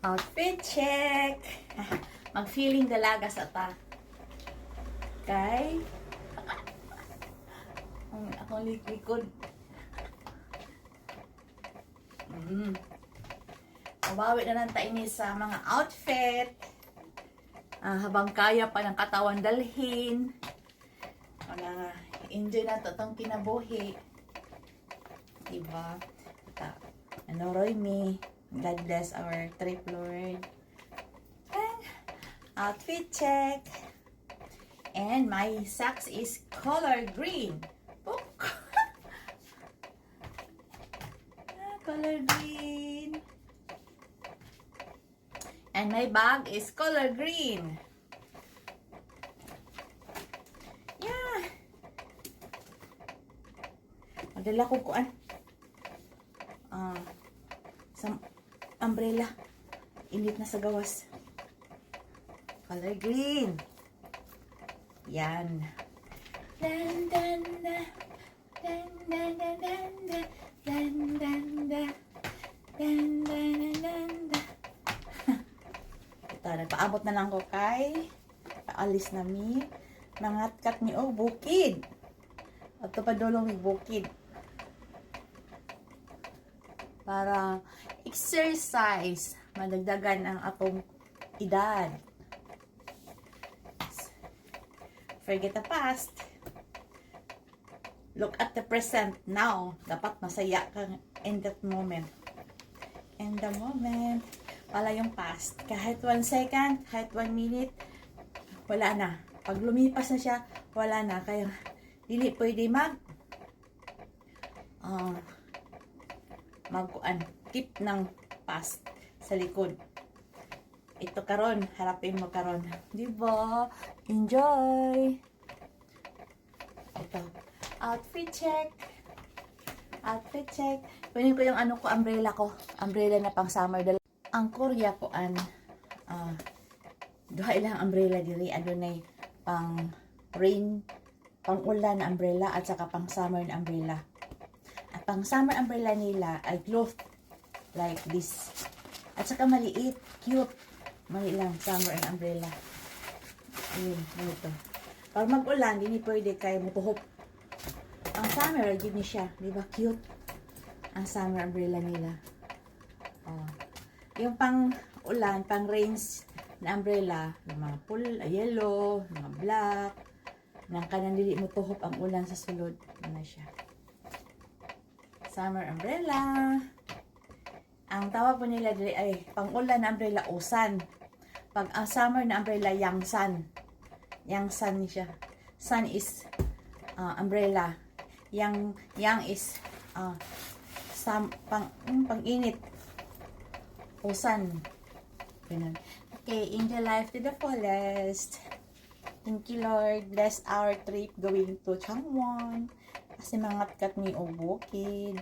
Outfit check. Mag-feeling dalaga sa ta. Okay? Ang akong likod. Mabawi na lang tayo sa mga outfit. Habang kaya pa ng katawan dalhin. Enjoy na to itong kinabuhi. Diba? Roy me. God bless our trip, Lord. And outfit check. And my socks is color green. Book. Color green. And my bag is color green. Yeah. Madala ko kuan. Sa umbrella. Init na sa gawas. Color green. Yan. Dan dan da. Dan dan dan dan da. Dan dan da. Dan dan dan da. Ito, nagpaabot na lang ko kay paalis na mi. Mangatkat ni o bukid. At pa dolong ni bukid. Para exercise, madagdagan ang atong edad. Forget the past. Look at the present now. Dapat masaya ka in that moment. In the moment. Wala yung past. Kahit 1 second, kahit 1 minute, wala na. Pag lumipas na siya, wala na. Kaya, dili pwede keep ng past sa likod. Ito karon, harapin mo karon. Diba? Enjoy! Ito. Outfit check. Outfit check. Kunin ko yung umbrella ko. Umbrella na pang summer. Ang Korea ko duha ilang umbrella diri. Adunay pang rain, pang ulan na umbrella at saka pang summer na umbrella. At pang summer umbrella nila ay cloth like this. At saka maliit, cute. Mali lang, summer and umbrella. Ayun, ito. Pag mag-ulan, hindi pwede kayo mutuhop. Ang summer, yun ni siya. Di ba cute? Ang summer umbrella nila. Yung pang-ulan, pang-rains na umbrella, yung mga yellow, mga black, nang kanang dili mutuhop ang ulan sa sulod. Ano siya? Summer umbrella. Ang tawag po nila dili ay pang-ulan na umbrella o sun. Pag ang summer na umbrella, yang sun. Yang sun ni siya. Sun is umbrella. Yang is pang-init. O sun. Ganun. Okay, enjoy life to the fullest. Thank you, Lord. Bless our trip going to Changwon. Kasi mangatkat ni o bukid.